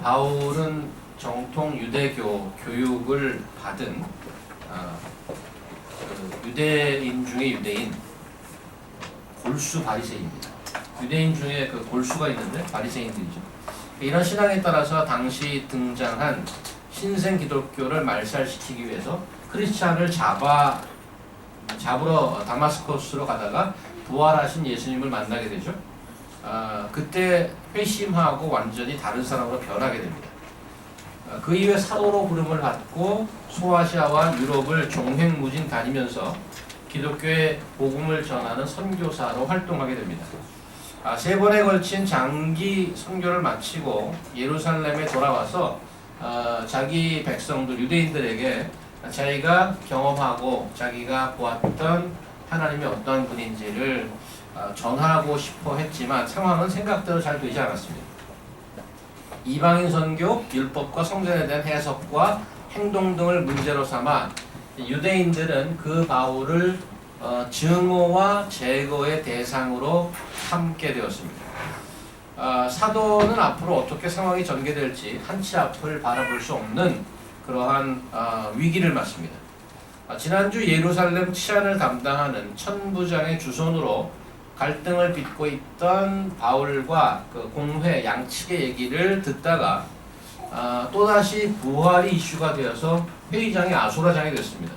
바울은 정통 유대교 교육을 받은 그 유대인 중에 유대인 골수 바리새인입니다. 유대인 중에 그 골수가 있는데 바리새인들이죠. 이런 신앙에 따라서 당시 등장한 신생 기독교를 말살시키기 위해서 크리스찬을 잡으러 다마스커스로 가다가 부활하신 예수님을 만나게 되죠. 그때 회심하고 완전히 다른 사람으로 변하게 됩니다. 그 이후에 사도로 부름을 받고 소아시아와 유럽을 종횡무진 다니면서 기독교의 복음을 전하는 선교사로 활동하게 됩니다. 3번에 걸친 장기 선교를 마치고 예루살렘에 돌아와서 자기 백성들 유대인들에게 자기가 경험하고 자기가 보았던 하나님이 어떤 분인지를 전하고 싶어 했지만 상황은 생각대로 잘 되지 않았습니다. 이방인 선교, 율법과 성전에 대한 해석과 행동 등을 문제로 삼아 유대인들은 그 바울을 증오와 제거의 대상으로 삼게 되었습니다. 사도는 앞으로 어떻게 상황이 전개될지 한치 앞을 바라볼 수 없는 그러한 위기를 맞습니다. 지난주 예루살렘 치안을 담당하는 천부장의 주선으로 갈등을 빚고 있던 바울과 그 공회 양측의 얘기를 듣다가 또다시 부활이 이슈가 되어서 회의장이 아수라장이 됐습니다.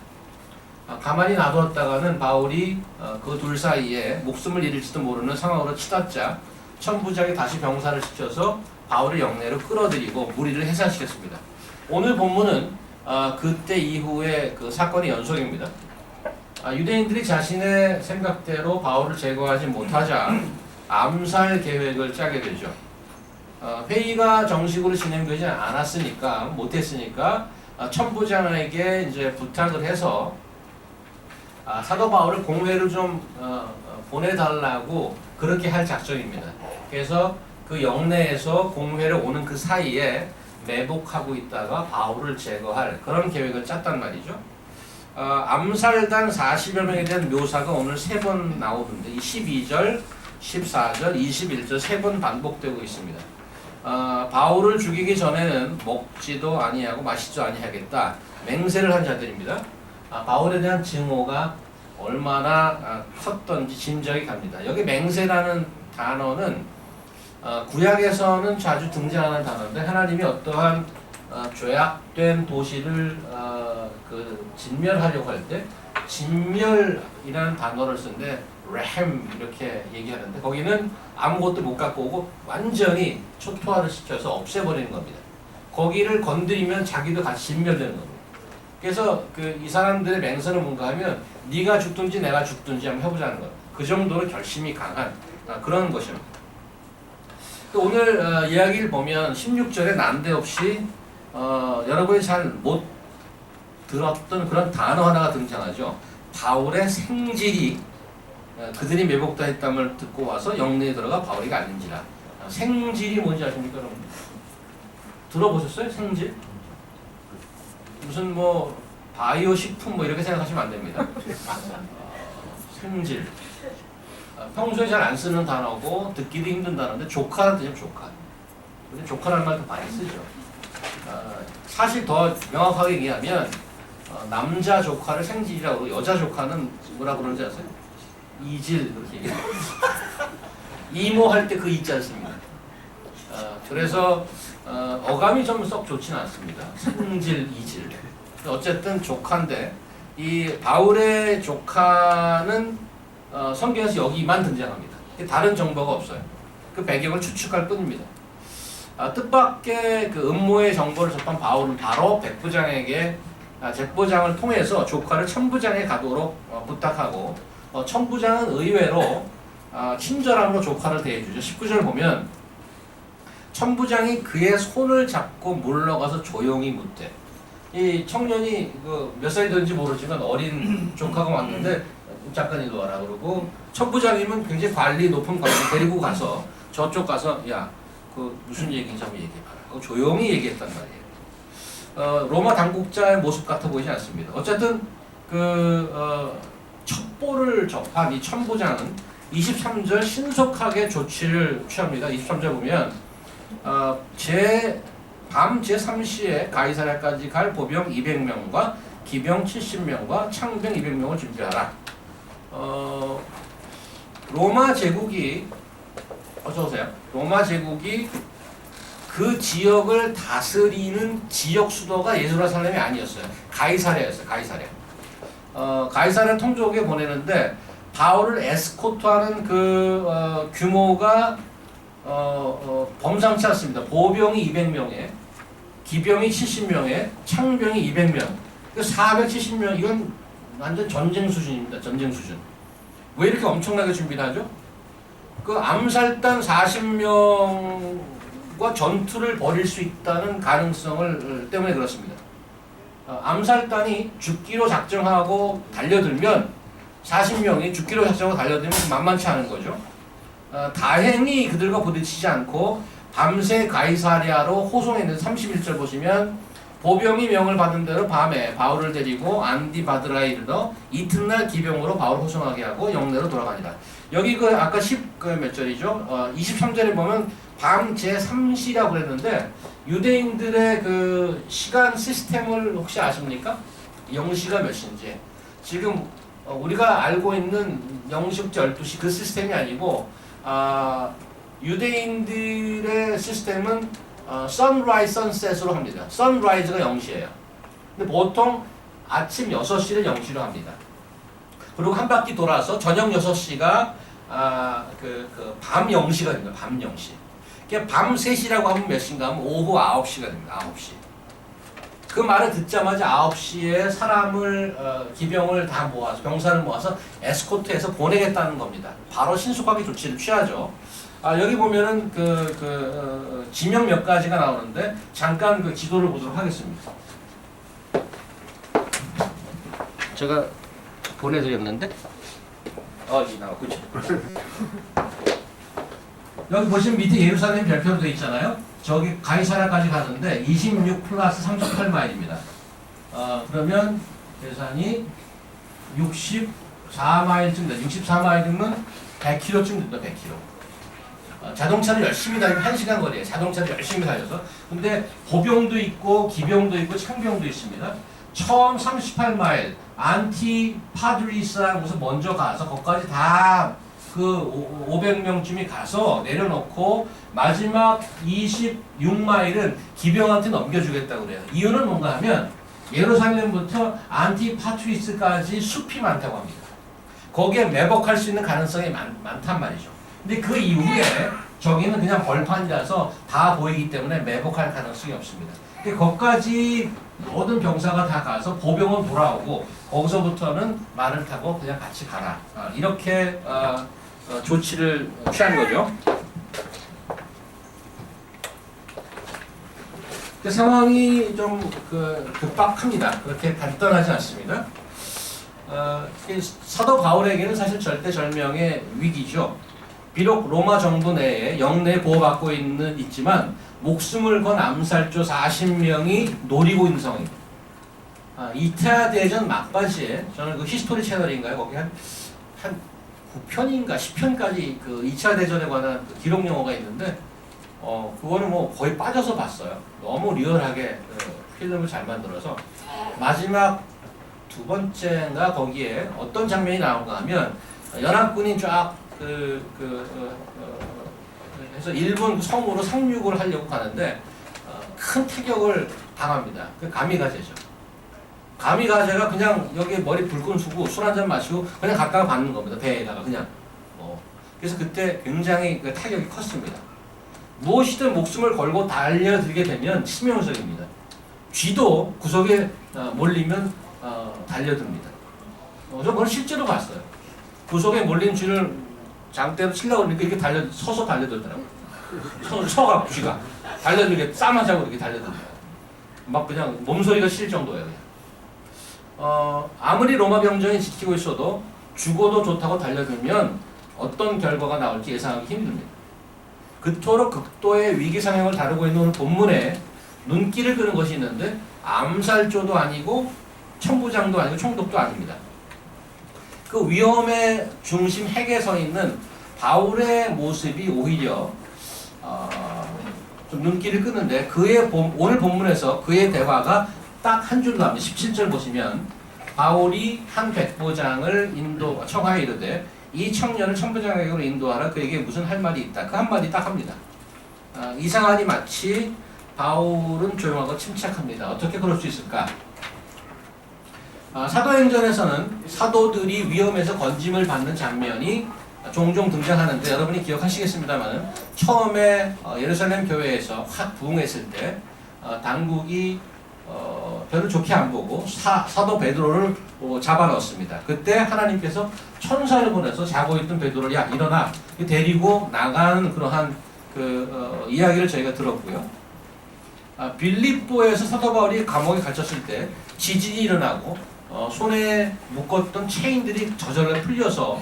가만히 놔뒀다가는 바울이 그 둘 사이에 목숨을 잃을지도 모르는 상황으로 치닫자 천부장이 다시 병사를 시켜서 바울을 영내로 끌어들이고 무리를 해산시켰습니다. 오늘 본문은 그때 이후의 그 사건의 연속입니다. 유대인들이 자신의 생각대로 바울을 제거하지 못하자 암살 계획을 짜게 되죠. 회의가 정식으로 진행되지 않았으니까 못했으니까 천부장에게 이제 부탁을 해서 사도 바울을 공회를 좀 보내달라고 그렇게 할 작정입니다. 그래서 그 영내에서 공회를 오는 그 사이에 매복하고 있다가 바울을 제거할 그런 계획을 짰단 말이죠. 암살단 40여 명에 대한 묘사가 오늘 3번 나오는데 이 12절, 14절, 21절 3번 반복되고 있습니다. 바울을 죽이기 전에는 먹지도 아니하고 마시지도 아니하겠다 맹세를 한 자들입니다. 바울에 대한 증오가 얼마나 컸던지 짐작이 갑니다. 여기 맹세라는 단어는 구약에서는 자주 등장하는 단어인데 하나님이 어떠한 죄악된 도시를 진멸하려고 할 때 진멸이라는 단어를 쓰는데 레헴 이렇게 얘기하는데 거기는 아무것도 못 갖고 오고 완전히 초토화를 시켜서 없애버리는 겁니다. 거기를 건드리면 자기도 같이 진멸되는 겁니다. 그래서 이 사람들의 맹세는 뭔가 하면 네가 죽든지 내가 죽든지 한번 해보자는 거예요. 그 정도로 결심이 강한 그런 것입니다. 또 오늘 이야기를 보면 16절에 난데없이 여러분이 잘 못 들었던 그런 단어 하나가 등장하죠. 바울의 생질이 그들이 매복당했담을 듣고 와서 영내에 들어가 바울이가 아닌지라. 생질이 뭔지 아십니까 여러분? 들어보셨어요? 생질? 무슨 뭐 바이오 식품 뭐 이렇게 생각하시면 안 됩니다. 생질. 평소에 잘 안 쓰는 단어고 듣기도 힘든 단어인데 조카라는 뜻이에요. 조카. 우리 조카라는 말 더 많이 쓰죠. 사실 더 명확하게 얘기하면 남자 조카를 생질이라고 그러고 여자 조카는 뭐라고 그러는지 아세요? 이질 그렇게 얘기해요. 이모 할 때 그 있지 않습니까? 그래서 어감이 좀 썩 좋지는 않습니다. 생질, 이질. 어쨌든 조카인데 이 바울의 조카는 성경에서 여기만 등장합니다. 다른 정보가 없어요. 그 배경을 추측할 뿐입니다. 뜻밖의 그 음모의 정보를 접한 바울은 바로 백부장에게 잭부장을 통해서 조카를 천부장에 가도록 부탁하고 천부장은 의외로 친절함으로 조카를 대해주죠. 19절 보면 천부장이 그의 손을 잡고 물러가서 조용히 묻되 이 청년이 몇 살이 되는지 모르지만 어린 조카가 왔는데 잠깐 일로 와라 그러고 천부장님은 굉장히 관리 높은 관리 데리고 가서 저쪽 가서 야 그 무슨 얘기인지 한번 얘기해봐라. 조용히 얘기했단 말이에요. 로마 당국자의 모습 같아 보이지 않습니다. 어쨌든 첩보를 접한 이 천부장은 23절 신속하게 조치를 취합니다. 23절 보면 제 밤 제3시에 가이사랴까지 갈 보병 200명과 기병 70명과 창병 200명을 준비하라. 로마 제국이 어서오세요. 로마 제국이 그 지역을 다스리는 지역 수도가 예루살렘이 아니었어요. 가이사랴였어요. 가이사랴. 가이사랴 통족에 보내는데 바울을 에스코트하는 그 규모가 범상치 않습니다. 보병이 200명에 기병이 70명에 창병이 200명. 470명 이건 완전 전쟁 수준입니다. 전쟁 수준. 왜 이렇게 엄청나게 준비를 하죠? 그 암살단 40명과 전투를 벌일 수 있다는 가능성을 때문에 그렇습니다. 암살단이 죽기로 작정하고 달려들면 40명이 죽기로 작정하고 달려들면 만만치 않은 거죠. 다행히 그들과 부딪히지 않고 밤새 가이사랴로 호송했는데 31절 보시면 보병이 명을 받은 대로 밤에 바울을 데리고 안디바드라에 이르러 이튿날 기병으로 바울을 호송하게 하고 영내로 돌아가니라. 여기 그 아까 10몇 절이죠. 23절에 보면 밤 제3시라고 그랬는데 유대인들의 그 시간 시스템을 혹시 아십니까? 0시가 몇 시인지. 지금 우리가 알고 있는 0시부터 12시 그 시스템이 아니고 유대인들의 시스템은 sunrise, sunset으로 합니다. sunrise가 0시예요. 근데 보통 아침 6시를 0시로 합니다. 그리고 한 바퀴 돌아서 저녁 6시가 밤 0시가 됩니다. 밤 0시. 밤 3시라고 하면 몇 시인가 하면 오후 9시가 됩니다. 9시. 그 말을 듣자마자 9시에 사람을 기병을 다 모아서 병사를 모아서 에스코트해서 보내겠다는 겁니다. 바로 신속하게 조치를 취하죠. 여기 보면은 지명 몇 가지가 나오는데 잠깐 그 지도를 보도록 하겠습니다. 제가 보내드렸는데 여기 나와 그죠? 여기 보시면 밑에 예루살렘 별표로 되어 있잖아요. 저기 가이사랴까지 가는데 26 플러스 38마일입니다. 그러면 계산이 64마일쯤 돼. 64마일이면 100km쯤 된다. 100km. 자동차를 열심히 다니면 1시간 거리에 자동차를 열심히 달려서. 근데 보병도 있고 기병도 있고 창병도 있습니다. 처음 38마일 안티파드리스라는 곳에 먼저 가서 거기까지 다 그 500명쯤이 가서 내려놓고 마지막 26마일은 기병한테 넘겨주겠다고 그래요. 이유는 뭔가 하면 예루살렘부터 안티파트리스까지 숲이 많다고 합니다. 거기에 매복할 수 있는 가능성이 많단 말이죠. 근데 그 이후에 저기는 그냥 벌판이라서 다 보이기 때문에 매복할 가능성이 없습니다. 거기까지 모든 병사가 다 가서 보병은 돌아오고 거기서부터는 말을 타고 그냥 같이 가라. 이렇게 조치를 취한 거죠. 상황이 좀 급박합니다. 그렇게 간단하지 않습니다. 사도 바울에게는 사실 절대절명의 위기죠. 비록 로마 정부 내에 영내 보호받고 있지만 목숨을 건 암살조 40명이 노리고 있는 상황입니다. 이타 대전 막바지에 저는 그 히스토리 채널인가요? 거기 한 9편인가 10편까지 그 2차 대전에 관한 그 기록 영화가 있는데 그거는 뭐 거의 빠져서 봤어요. 너무 리얼하게 필름을 잘 만들어서 마지막 두 번째인가 거기에 어떤 장면이 나온가 하면 연합군이 쫙 해서 일본 성으로 상륙을 하려고 가는데 큰 타격을 당합니다. 그 가미가제죠. 가미가제가 그냥 여기 머리 불끈 쓰고 술 한잔 마시고 그냥 갔다가 받는 겁니다. 배에다가 그냥. 그래서 그때 굉장히 그 타격이 컸습니다. 무엇이든 목숨을 걸고 달려들게 되면 치명적입니다. 쥐도 구석에 몰리면 달려듭니다. 저 그걸 실제로 봤어요. 구석에 몰린 쥐를 장대로 치려고 그러니까 이렇게 서서 달려들더라고요. 서가 쥐가 달려들게 싸마자고 이렇게 달려들더라고요. 막 그냥 몸소리가 실 정도예요. 그냥. 아무리 로마 병정이 지키고 있어도 죽어도 좋다고 달려들면 어떤 결과가 나올지 예상하기 힘듭니다. 그토록 극도의 위기 상황을 다루고 있는 오늘 본문에 눈길을 끄는 것이 있는데 암살조도 아니고 천부장도 아니고 총독도 아닙니다. 그 위험의 중심 핵에 서 있는 바울의 모습이 오히려 좀 눈길을 끄는데 오늘 본문에서 그의 대화가 딱 한 줄 나옵니다. 17절 보시면 바울이 한 백부장을 청하여 이르되 이 청년을 천부장에게로 인도하라. 그에게 무슨 할 말이 있다. 그 한마디 딱 합니다. 이상하니 마치 바울은 조용하고 침착합니다. 어떻게 그럴 수 있을까? 사도행전에서는 사도들이 위험에서 건짐을 받는 장면이 종종 등장하는데 여러분이 기억하시겠습니다만 처음에 예루살렘 교회에서 확 부흥했을 때 당국이 별로 좋게 안 보고 사도 베드로를 잡아 넣었습니다. 그때 하나님께서 천사를 보내서 자고 있던 베드로를 야 일어나 데리고 나가는 그러한 이야기를 저희가 들었고요. 빌립보에서 사도 바울이 감옥에 갇혔을 때 지진이 일어나고 손에 묶었던 체인들이 저절로 풀려서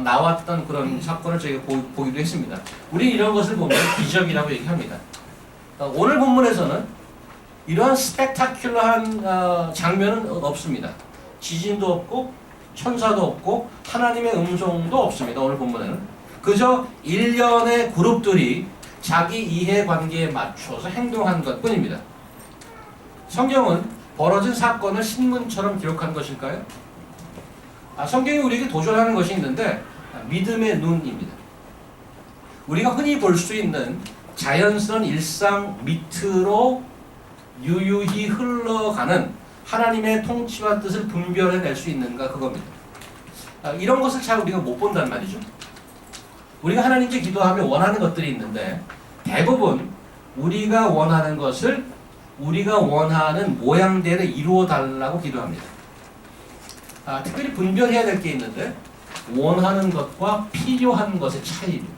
나왔던 그런 사건을 저희가 보기도 했습니다. 우리 이런 것을 보면 기적이라고 얘기합니다. 오늘 본문에서는 이러한 스펙타큘러한 장면은 없습니다. 지진도 없고 천사도 없고 하나님의 음성도 없습니다. 오늘 본문에는 그저 일련의 그룹들이 자기 이해관계에 맞춰서 행동한 것뿐입니다. 성경은 벌어진 사건을 신문처럼 기록한 것일까요? 성경이 우리에게 도전하는 것이 있는데 믿음의 눈입니다. 우리가 흔히 볼 수 있는 자연스러운 일상 밑으로 유유히 흘러가는 하나님의 통치와 뜻을 분별해낼 수 있는가 그겁니다. 이런 것을 잘 우리가 못 본단 말이죠. 우리가 하나님께 기도하며 원하는 것들이 있는데 대부분 우리가 원하는 것을 우리가 원하는 모양대로 이루어 달라고 기도합니다. 특별히 분별해야 될 게 있는데 원하는 것과 필요한 것의 차이입니다.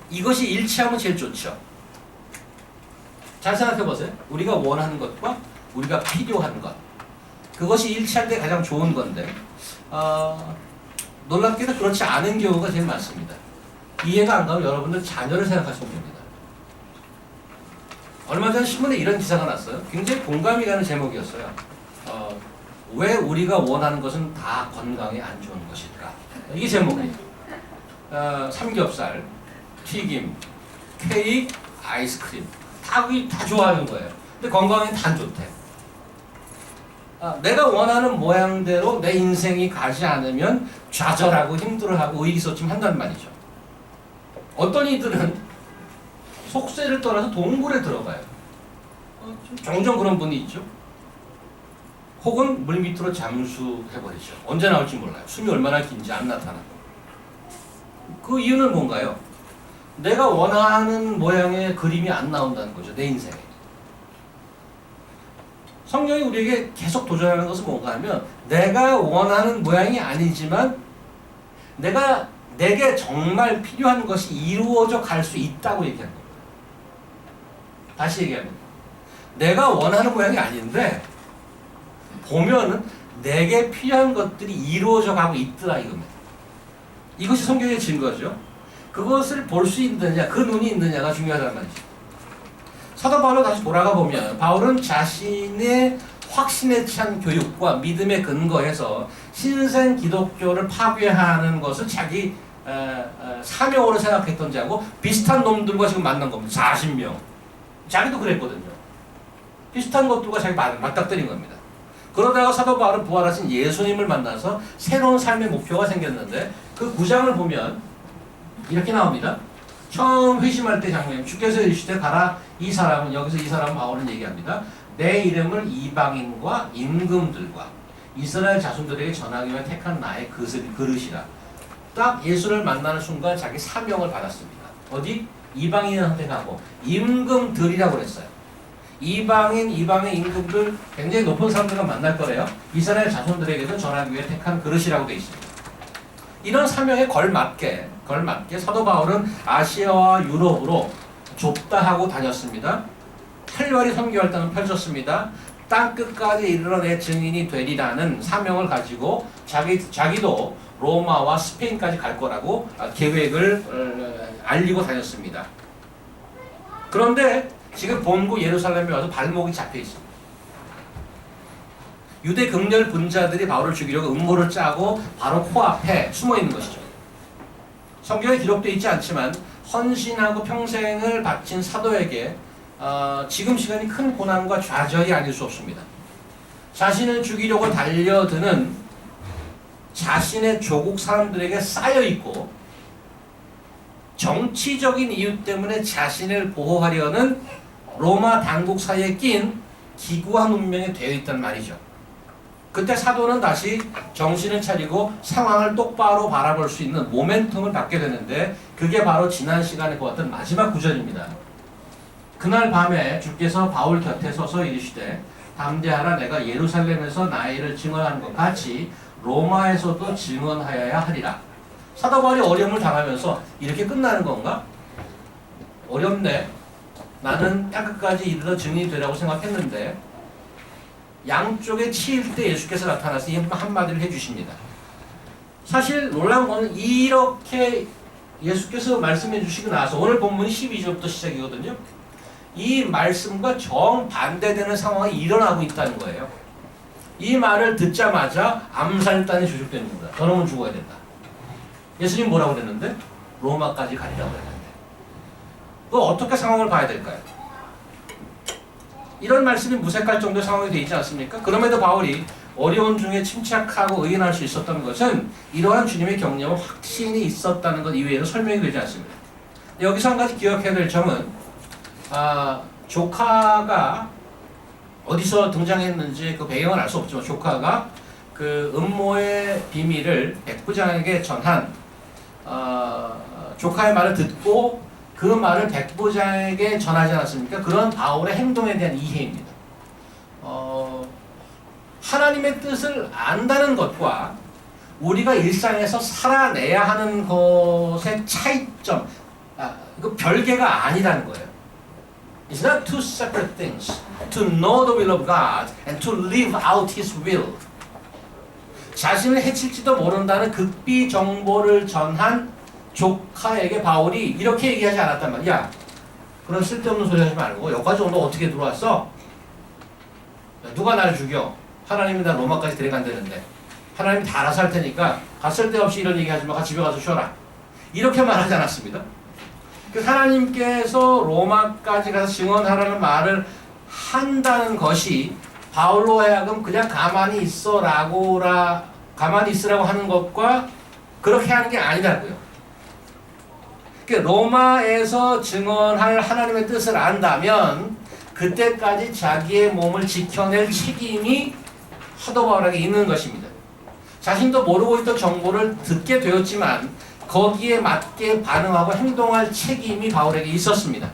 이것이 일치하면 제일 좋죠. 잘 생각해 보세요. 우리가 원하는 것과 우리가 필요한 것. 그것이 일치할 때 가장 좋은 건데 놀랍게도 그렇지 않은 경우가 제일 많습니다. 이해가 안 가면 여러분들 자녀를 생각하시면 됩니다. 얼마 전 신문에 이런 기사가 났어요. 굉장히 공감이 가는 제목이었어요. 왜 우리가 원하는 것은 다 건강에 안 좋은 것일까? 이게 제목이에요. 삼겹살, 튀김, 케이크, 아이스크림 다 좋아하는 거예요. 근데 건강에 다 안 좋대. 내가 원하는 모양대로 내 인생이 가지 않으면 좌절하고 힘들어하고 의기소침한단 말이죠. 어떤 이들은 속세를 떠나서 동굴에 들어가요. 종종 그런 분이 있죠. 혹은 물 밑으로 잠수해버리죠. 언제 나올지 몰라요. 숨이 얼마나 긴지 안 나타나고. 그 이유는 뭔가요? 내가 원하는 모양의 그림이 안 나온다는 거죠. 내 인생에. 성경이 우리에게 계속 도전하는 것은 뭔가 하면 내가 원하는 모양이 아니지만 내게 정말 필요한 것이 이루어져 갈 수 있다고 얘기하는 겁니다. 다시 얘기합니다. 내가 원하는 모양이 아닌데 보면은 내게 필요한 것들이 이루어져 가고 있더라 이겁니다. 이것이 성경의 증거죠. 그것을 볼 수 있느냐, 그 눈이 있느냐가 중요하단 말이죠. 사도 바울로 다시 돌아가 보면 바울은 자신의 확신에 찬 교육과 믿음에 근거해서 신생 기독교를 파괴하는 것을 자기 사명으로 생각했던 자고 비슷한 놈들과 지금 만난 겁니다. 40명. 자기도 그랬거든요. 비슷한 것들과 자기 맞닥뜨린 겁니다. 그러다가 사도 바울은 부활하신 예수님을 만나서 새로운 삶의 목표가 생겼는데 그 9장을 보면 이렇게 나옵니다. 처음 회심할 때 장면, 주께서 이르시되 가라. 이 사람은, 여기서 이 사람은 바울은 얘기합니다. 내 이름을 이방인과 임금들과 이스라엘 자손들에게 전하기 위해 택한 나의 그릇이라. 딱 예수를 만나는 순간 자기 사명을 받았습니다. 어디? 이방인한테 가고 임금들이라고 그랬어요. 이방인 임금들 굉장히 높은 사람들과 만날 거래요. 이스라엘 자손들에게도 전하기 위해 택한 그릇이라고 되어 있습니다. 이런 사명에 걸맞게 사도 바울은 아시아와 유럽으로 좁다 하고 다녔습니다. 활발히 선교 활동을 펼쳤습니다. 땅 끝까지 이르러 내 증인이 되리라는 사명을 가지고 자기도 로마와 스페인까지 갈 거라고 계획을 알리고 다녔습니다. 그런데 지금 본국 예루살렘에 와서 발목이 잡혀 있습니다. 유대 극렬 분자들이 바울을 죽이려고 음모를 짜고 바로 코앞에 숨어 있는 것이죠. 성경에 기록되어 있지 않지만 헌신하고 평생을 바친 사도에게 지금 시간이 큰 고난과 좌절이 아닐 수 없습니다. 자신을 죽이려고 달려드는 자신의 조국 사람들에게 쌓여있고 정치적인 이유 때문에 자신을 보호하려는 로마 당국 사이에 낀 기구한 운명이 되어 있단 말이죠. 그때 사도는 다시 정신을 차리고 상황을 똑바로 바라볼 수 있는 모멘텀을 받게 되는데 그게 바로 지난 시간에 보았던 마지막 구절입니다. 그날 밤에 주께서 바울 곁에 서서 이르시되 담대하라 내가 예루살렘에서 나의 일을 증언하는 것 같이 로마에서도 증언하여야 하리라. 사도 바울이 어려움을 당하면서 이렇게 끝나는 건가? 어렵네. 나는 땅끝까지 이르러 증인이 되라고 생각했는데 양쪽에 치일 때 예수께서 나타나서 이 한마디를 해주십니다. 사실 놀라운 거는 이렇게 예수께서 말씀해 주시고 나서 오늘 본문이 12절부터 시작이거든요. 이 말씀과 정반대되는 상황이 일어나고 있다는 거예요. 이 말을 듣자마자 암살단이 조직되는 겁니다. 저놈은 죽어야 된다. 예수님 뭐라고 그랬는데? 로마까지 가리라고 그랬는데. 그 어떻게 상황을 봐야 될까요? 이런 말씀이 무색할 정도의 상황이 되어 있지 않습니까? 그럼에도 바울이 어려운 중에 침착하고 의인할 수 있었던 것은 이러한 주님의 경륜과 확신이 있었다는 것 이외에는 설명이 되지 않습니다. 여기서 한 가지 기억해야 될 점은 조카가 어디서 등장했는지 그 배경은 알 수 없지만 조카가 그 음모의 비밀을 백부장에게 전한 조카의 말을 듣고 그 말을 백부장에게 전하지 않았습니까? 그런 바울의 행동에 대한 이해입니다. 하나님의 뜻을 안다는 것과 우리가 일상에서 살아내야 하는 것의 차이점, 그 별개가 아니라는 거예요. It's not two separate things. To know the will of God and to live out His will. 자신을 해칠지도 모른다는 극비 정보를 전한 조카에게 바울이 이렇게 얘기하지 않았단 말이야. 야, 그런 쓸데없는 소리 하지 말고 여기까지 너 어떻게 들어왔어? 누가 날 죽여? 하나님이 나 로마까지 데려간다는데 하나님이 다 알아서 할 테니까 쓸데없이 이런 얘기하지 마. 집에 가서 쉬어라. 이렇게 말하지 않았습니다. 하나님께서 로마까지 가서 증언하라는 말을 한다는 것이 바울로 하여금 그냥 가만히 있으라고 하는 것과 그렇게 하는 게 아니라고요. 로마에서 증언할 하나님의 뜻을 안다면 그때까지 자기의 몸을 지켜낼 책임이 사도 바울에게 있는 것입니다. 자신도 모르고 있던 정보를 듣게 되었지만 거기에 맞게 반응하고 행동할 책임이 바울에게 있었습니다.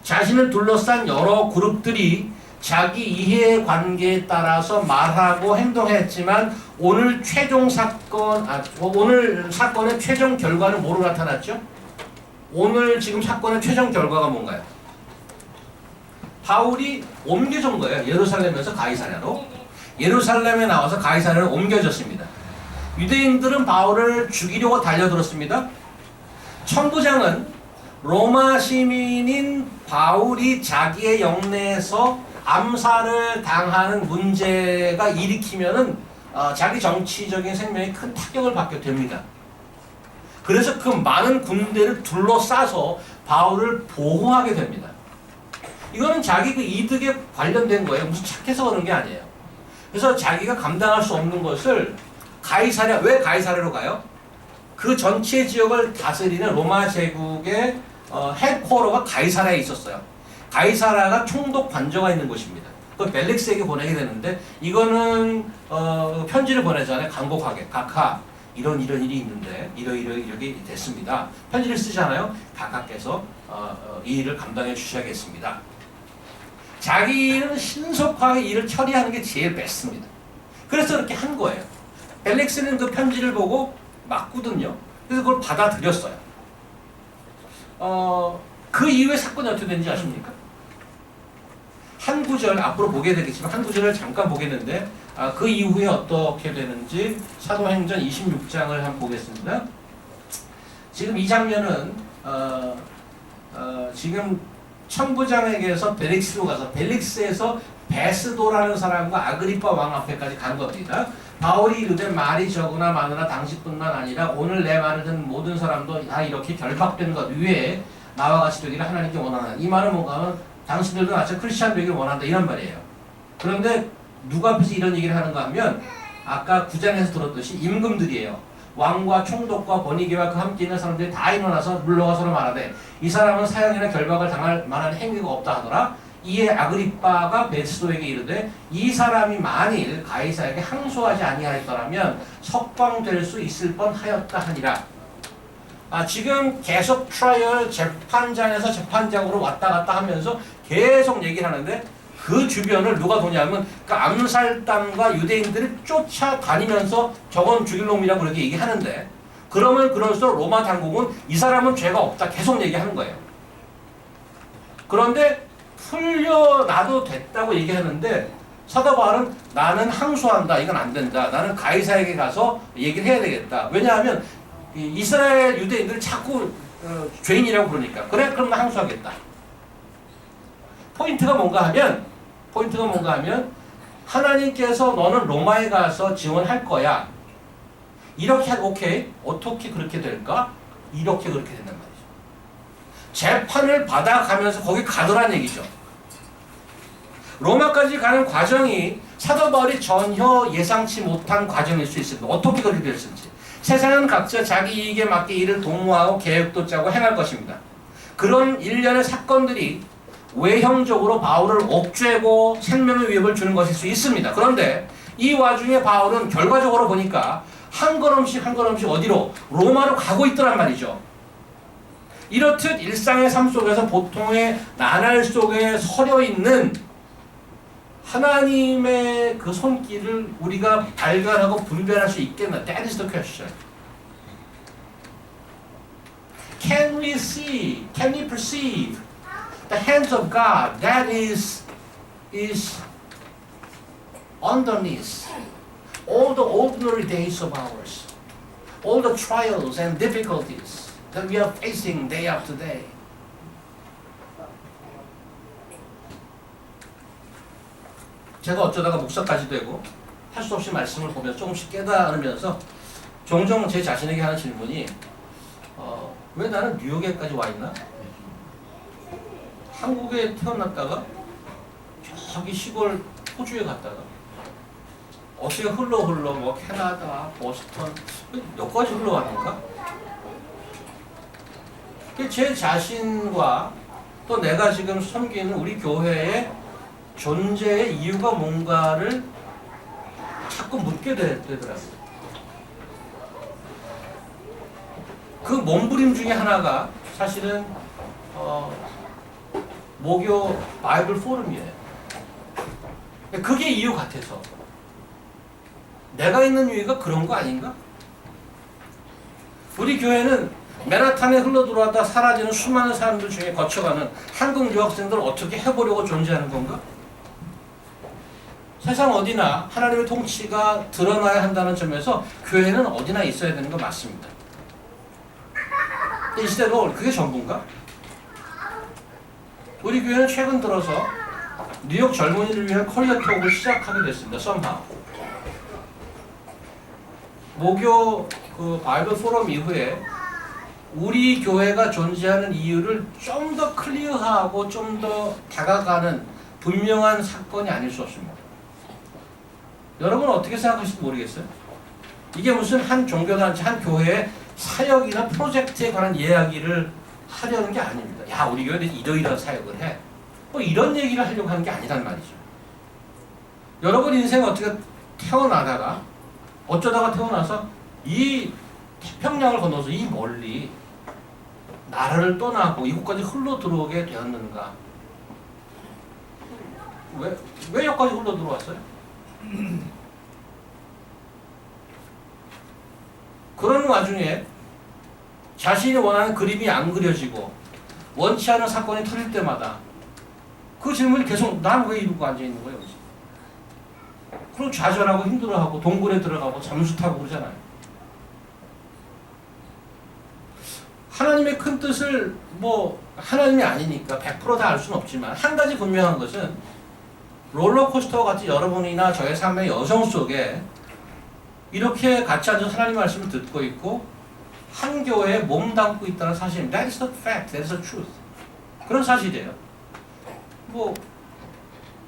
자신을 둘러싼 여러 그룹들이 자기 이해의 관계에 따라서 말하고 행동했지만 오늘 사건의 최종 결과는 뭐로 나타났죠? 오늘 지금 사건의 최종 결과가 뭔가요? 바울이 옮겨진 거예요. 예루살렘에서 가이사랴로. 예루살렘에 나와서 가이사랴로 옮겨졌습니다. 유대인들은 바울을 죽이려고 달려들었습니다. 천부장은 로마 시민인 바울이 자기의 영내에서 암살을 당하는 문제가 일으키면은 자기 정치적인 생명에 큰 타격을 받게 됩니다. 그래서 그 많은 군대를 둘러싸서 바울을 보호하게 됩니다. 이거는 자기 그 이득에 관련된 거예요. 무슨 착해서 그런 게 아니에요. 그래서 자기가 감당할 수 없는 것을 왜 가이사랴로 가요? 그 전체 지역을 다스리는 로마 제국의 헤드쿼터가 가이사랴에 있었어요. 가이사랴가 총독 관저가 있는 곳입니다. 그 벨릭스에게 보내게 되는데 이거는 편지를 보내잖아요. 간곡하게 각하 이런 일이 있는데 이렇게 됐습니다. 편지를 쓰잖아요. 각하께서 이 일을 감당해 주셔야겠습니다. 자기는 신속하게 일을 처리하는 게 제일 베스트입니다. 그래서 그렇게 한 거예요. 벨릭스는 그 편지를 보고 맞거든요. 그래서 그걸 받아들였어요. 그 이후에 사건이 어떻게 되는지 아십니까? 한 구절 앞으로 보게 되겠지만 한 구절을 잠깐 보겠는데 그 이후에 어떻게 되는지 사도행전 26장을 한번 보겠습니다. 지금 이 장면은 지금 천부장에게서 벨릭스로 가서 벨릭스에서 베스도라는 사람과 아그리파 왕 앞에까지 간 겁니다. 바울이 이르되 말이 적으나 많으나 당신뿐만 아니라 오늘 내 말을 듣는 모든 사람도 다 이렇게 결박된 것 위에 나와 같이 되기를 하나님께 원하는. 이 말은 뭔가 하면 당신들도 마치 크리스찬 되기를 원한다 이런 말이에요. 그런데 누가 앞에서 이런 얘기를 하는가 하면 아까 9장에서 들었듯이 임금들이에요. 왕과 총독과 번이기와 그 함께 있는 사람들이 다 일어나서 물러가서 말하되 이 사람은 사형이나 결박을 당할 만한 행위가 없다 하더라. 이에 아그리빠가 베스도에게 이르되 이 사람이 만일 가이사에게 항소하지 아니하였더라면 석방될 수 있을 뻔하였다 하니라. 지금 계속 트라이얼 재판장에서 재판장으로 왔다 갔다 하면서 계속 얘기를 하는데 그 주변을 누가 도냐면 그 암살당과 유대인들을 쫓아다니면서 저건 죽일 놈이라고 그렇게 얘기하는데 그러면 그럴수록 로마 당국은 이 사람은 죄가 없다 계속 얘기하는 거예요. 그런데 풀려나도 됐다고 얘기하는데 사도 바울은 나는 항소한다. 이건 안 된다. 나는 가이사에게 가서 얘기를 해야 되겠다. 왜냐하면 이스라엘 유대인들 자꾸 죄인이라고 그러니까. 그래? 그럼 나 항소하겠다. 포인트가 뭔가 하면 하나님께서 너는 로마에 가서 지원할 거야. 이렇게 오케이. 어떻게 그렇게 될까? 이렇게 그렇게 된단 말이죠. 재판을 받아가면서 거기 가더란 얘기죠. 로마까지 가는 과정이 사도 바울이 전혀 예상치 못한 과정일 수 있습니다. 어떻게 그렇게 됐을지. 세상은 각자 자기 이익에 맞게 일을 도모하고 계획도 짜고 행할 것입니다. 그런 일련의 사건들이 외형적으로 바울을 옥죄고 생명의 위협을 주는 것일 수 있습니다. 그런데 이 와중에 바울은 결과적으로 보니까 한 걸음씩 어디로? 로마로 가고 있더란 말이죠. 이렇듯 일상의 삶 속에서 보통의 나날 속에 서려 있는 하나님의 그 손길을 우리가 발견하고 분별할 수 있겠나? That is the question. Can we see? Can we perceive the hands of God that is underneath all the ordinary days of ours, all the trials and difficulties that we are facing day after day. 제가 어쩌다가 목사까지 되고 할 수 없이 말씀을 보면서 조금씩 깨달으면서 종종 제 자신에게 하는 질문이 왜 나는 뉴욕에까지 와 있나? 한국에 태어났다가 저기 시골 호주에 갔다가 어떻게 흘러 뭐 캐나다, 보스턴 여기까지 흘러왔는가? 제 자신과 또 내가 지금 섬기는 우리 교회의 존재의 이유가 뭔가를 자꾸 묻게 되더라고요. 그 몸부림 중에 하나가 사실은 모교 바이블 포럼이에요. 그게 이유 같아서 내가 있는 이유가 그런 거 아닌가? 우리 교회는 맨하탄에 흘러들어왔다 사라지는 수많은 사람들 중에 거쳐가는 한국 유학생들을 어떻게 해보려고 존재하는 건가? 세상 어디나 하나님의 통치가 드러나야 한다는 점에서 교회는 어디나 있어야 되는 거 맞습니다. 이 시대로 그게 전부인가? 우리 교회는 최근 들어서 뉴욕 젊은이를 위한 커리어 톡을 시작하게 됐습니다. somehow. 모교 그 바이블 포럼 이후에 우리 교회가 존재하는 이유를 좀 더 클리어하고 좀 더 다가가는 분명한 사건이 아닐 수 없습니다. 여러분은 어떻게 생각하실지 모르겠어요. 이게 무슨 한 종교단체, 한 교회의 사역이나 프로젝트에 관한 이야기를 하려는 게 아닙니다. 야, 우리 교회는 이러이러한 사역을 해. 뭐 이런 얘기를 하려고 하는 게 아니란 말이죠. 여러분 인생 어떻게 태어나다가 어쩌다가 태어나서 이 태평양을 건너서 이 멀리 나라를 떠나고 이곳까지 흘러 들어오게 되었는가? 왜 여기까지 흘러 들어왔어요? 그런 와중에 자신이 원하는 그림이 안 그려지고 원치 않은 사건이 터질 때마다 그 질문이 계속 난 왜 이러고 앉아있는 거예요? 그럼 좌절하고 힘들어하고 동굴에 들어가고 잠수 타고 그러잖아요. 하나님의 큰 뜻을 하나님이 아니니까 100% 다 알 수는 없지만 한 가지 분명한 것은 롤러코스터 같이 여러분이나 저의 삶의 여정 속에 이렇게 같이 앉아서 하나님 말씀을 듣고 있고 한 교회에 몸담고 있다는 사실입니다. That is the fact. That is the truth. 그런 사실이에요. 뭐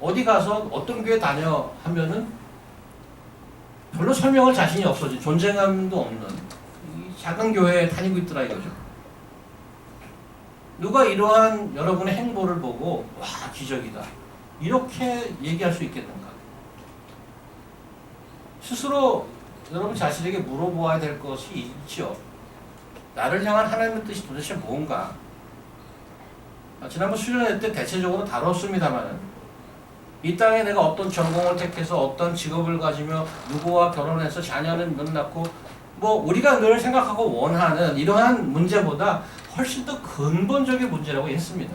어디 가서 어떤 교회 다녀 하면은 별로 설명할 자신이 없어진 존재감도 없는 이 작은 교회에 다니고 있더라 이거죠. 누가 이러한 여러분의 행보를 보고 와 기적이다 이렇게 얘기할 수 있겠는가? 스스로 여러분 자신에게 물어보아야 될 것이 있죠. 나를 향한 하나님의 뜻이 도대체 뭔가? 지난번 수련회 때 대체적으로 다뤘습니다만 이 땅에 내가 어떤 전공을 택해서 어떤 직업을 가지며 누구와 결혼해서 자녀를 몇 낳고 뭐 우리가 늘 생각하고 원하는 이러한 문제보다 훨씬 더 근본적인 문제라고 했습니다.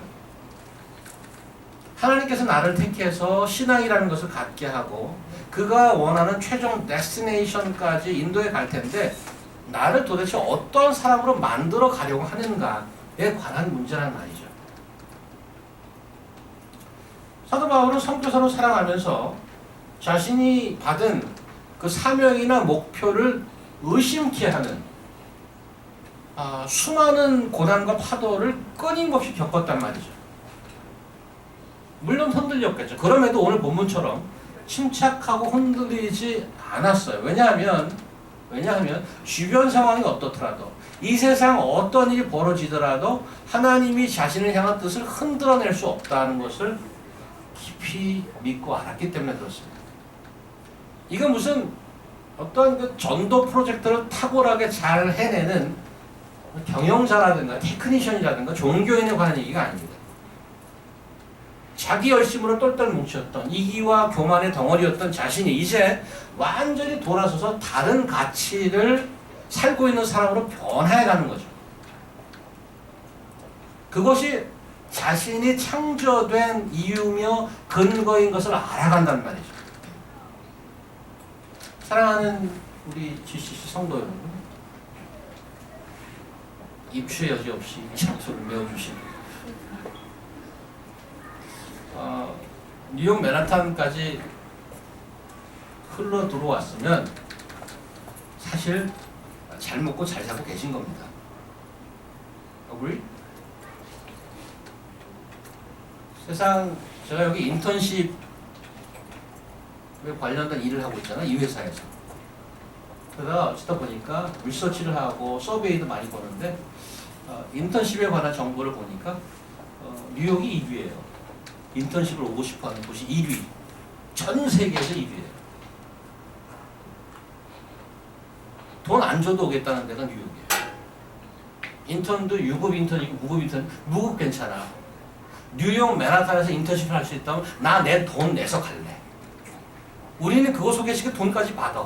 하나님께서 나를 택해서 신앙이라는 것을 갖게 하고 그가 원하는 최종 데스티네이션까지 인도해 갈 텐데 나를 도대체 어떤 사람으로 만들어 가려고 하는가에 관한 문제란 말이죠. 사도 바울은 선교사로 살아가면서 자신이 받은 그 사명이나 목표를 의심케 하는 수많은 고난과 파도를 끊임없이 겪었단 말이죠. 물론 흔들렸겠죠. 그럼에도 오늘 본문처럼 침착하고 흔들리지 않았어요. 왜냐하면 주변 상황이 어떻더라도 이 세상 어떤 일이 벌어지더라도 하나님이 자신을 향한 뜻을 흔들어낼 수 없다는 것을 깊이 믿고 알았기 때문에 그렇습니다. 이건 무슨 어떤 그 전도 프로젝트를 탁월하게 잘 해내는 경영자라든가 테크니션이라든가 종교인에 관한 얘기가 아닙니다. 자기 열심으로 똘똘 뭉쳤던 이기와 교만의 덩어리였던 자신이 이제 완전히 돌아서서 다른 가치를 살고 있는 사람으로 변해가는 거죠. 그것이 자신이 창조된 이유며 근거인 것을 알아간다는 말이죠. 사랑하는 우리 GCC 성도 여러분, 입추의 여지 없이 이 장소를 메워주신 뉴욕 맨하탄까지 흘러 들어왔으면 사실 잘 먹고 잘 살고 계신 겁니다. Agree? 세상 제가 여기 인턴십에 관련된 일을 하고 있잖아요. 이 회사에서. 그러다 어쩌다 보니까 리서치를 하고 서베이도 많이 보는데 인턴십에 관한 정보를 보니까 뉴욕이 2위예요. 인턴십을 오고 싶어하는 곳이 1위. 전 세계에서 2위예요. 돈 안 줘도 오겠다는 데가 뉴욕이에요. 인턴도 유급 인턴이고 무급 인턴, 무급 괜찮아. 뉴욕 맨하탄에서 인턴십을 할 수 있다면 나 내 돈 내서 갈래. 우리는 그거 소개시켜 돈까지 받아.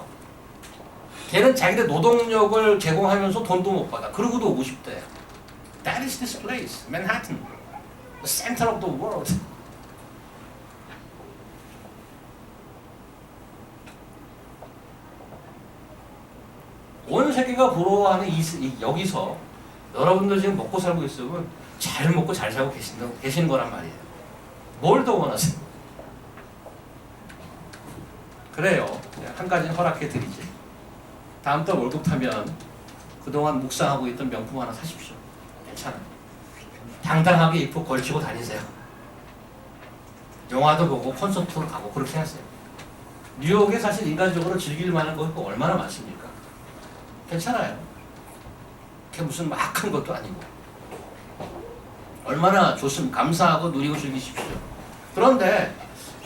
걔는 자기들 노동력을 제공하면서 돈도 못 받아. 그러고도 오고 싶대. That is this place, Manhattan, the center of the world. 온 세계가 부러워하는 여기서 여러분들 지금 먹고 살고 있으면 잘 먹고 잘 살고 계시는 거란 말이에요. 뭘 더 원하세요? 그래요. 한 가지는 허락해 드리지. 다음 달 월급 타면 그동안 묵상하고 있던 명품 하나 사십시오. 괜찮아요. 당당하게 입고 걸치고 다니세요. 영화도 보고 콘서트도 가고 그렇게 하세요. 뉴욕에 사실 인간적으로 즐길 만한 것이 얼마나 많습니까? 괜찮아요. 그게 무슨 막 큰 것도 아니고. 얼마나 좋습니다. 감사하고 누리고 즐기십시오. 그런데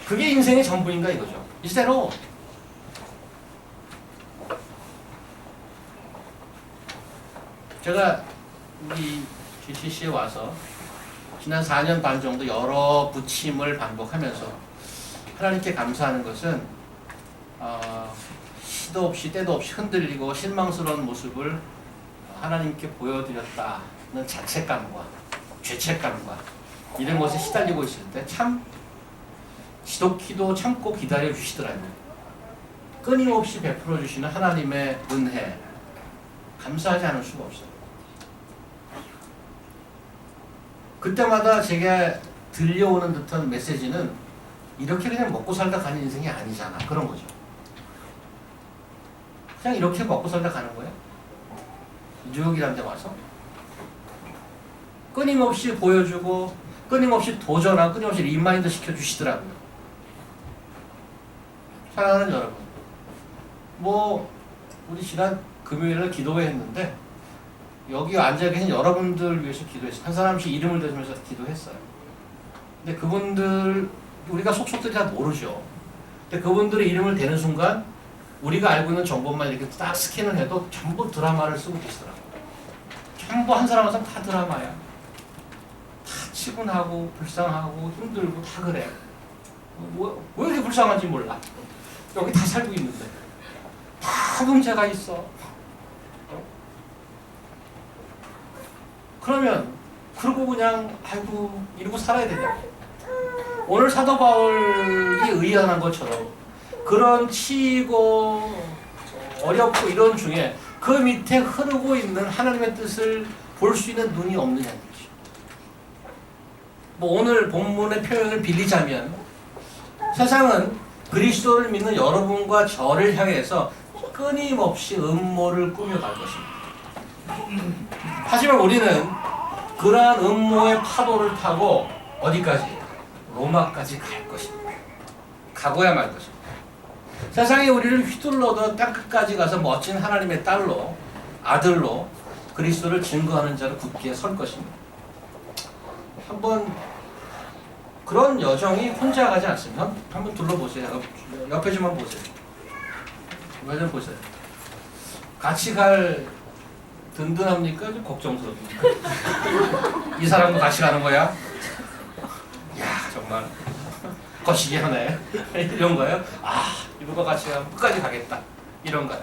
그게 인생의 전부인가 이거죠. 이대로 제가 이 GCC에 와서 지난 4년 반 정도 여러 부침을 반복하면서 하나님께 감사하는 것은 시도 없이 때도 없이 흔들리고 실망스러운 모습을 하나님께 보여드렸다는 자책감과 죄책감과 이런 것에 시달리고 있을 때 참 지독히도 참고 기다려 주시더라고요. 끊임없이 베풀어 주시는 하나님의 은혜 감사하지 않을 수가 없어요. 그때마다 제게 들려오는 듯한 메시지는 이렇게 그냥 먹고 살다 가는 인생이 아니잖아. 그런 거죠. 그냥 이렇게 먹고 살다 가는 거예요. 뉴욕이라는 데 와서 끊임없이 보여주고 끊임없이 도전하고 끊임없이 리마인드 시켜주시더라고요. 사랑하는 여러분, 뭐 우리 지난 금요일에 기도회 했는데 여기 앉아 계신 여러분들 위해서 기도했어요. 한 사람씩 이름을 대면서 기도했어요. 근데 그분들 우리가 속속들이 다 모르죠. 근데 그분들의 이름을 대는 순간 우리가 알고 있는 정보만 이렇게 딱 스캔을 해도 전부 드라마를 쓰고 계시더라고요. 전부 한 사람 한 사람 다 드라마야. 다 치분하고 불쌍하고 힘들고 다 그래. 왜 이렇게 불쌍한지 몰라. 여기 다 살고 있는데 다 문제가 있어. 그러면 그러고 그냥 아이고 이러고 살아야 되냐. 오늘 사도 바울이 의연한 것처럼 그런 치고 어렵고 이런 중에 그 밑에 흐르고 있는 하나님의 뜻을 볼 수 있는 눈이 없느냐는 거죠. 뭐 오늘 본문의 표현을 빌리자면 세상은 그리스도를 믿는 여러분과 저를 향해서 끊임없이 음모를 꾸며갈 것입니다. 하지만 우리는 그러한 음모의 파도를 타고 어디까지? 로마까지 갈 것입니다. 가고야 말 것입니다. 세상이 우리를 휘둘러도 땅끝까지 가서 멋진 하나님의 딸로, 아들로 그리스도를 증거하는 자로 굳게 설 것입니다. 한번 그런 여정이 혼자 가지 않습니다. 한번 둘러보세요. 옆에 좀 한번 보세요. 옆에 좀 보세요. 같이 갈 든든합니까? 좀 걱정스럽습니까? 이 사람도 같이 가는 거야? 야 정말 거시기 하네. 이런 거예요? 아 이분과 같이 가면 끝까지 가겠다. 이런 거예요.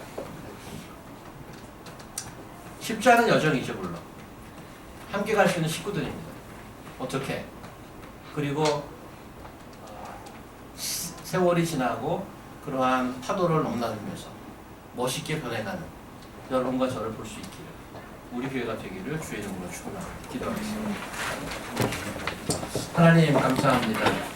쉽지 않은 여정이죠 물론. 함께 갈 수 있는 식구들입니다. 어떻게? 그리고 세월이 지나고 그러한 파도를 넘나들면서 멋있게 변해가는 여러분과 저를 볼 수 있기를 우리 교회가 되기를 주의 이름으로 축원합니다. 기도하겠습니다. 하나님 감사합니다.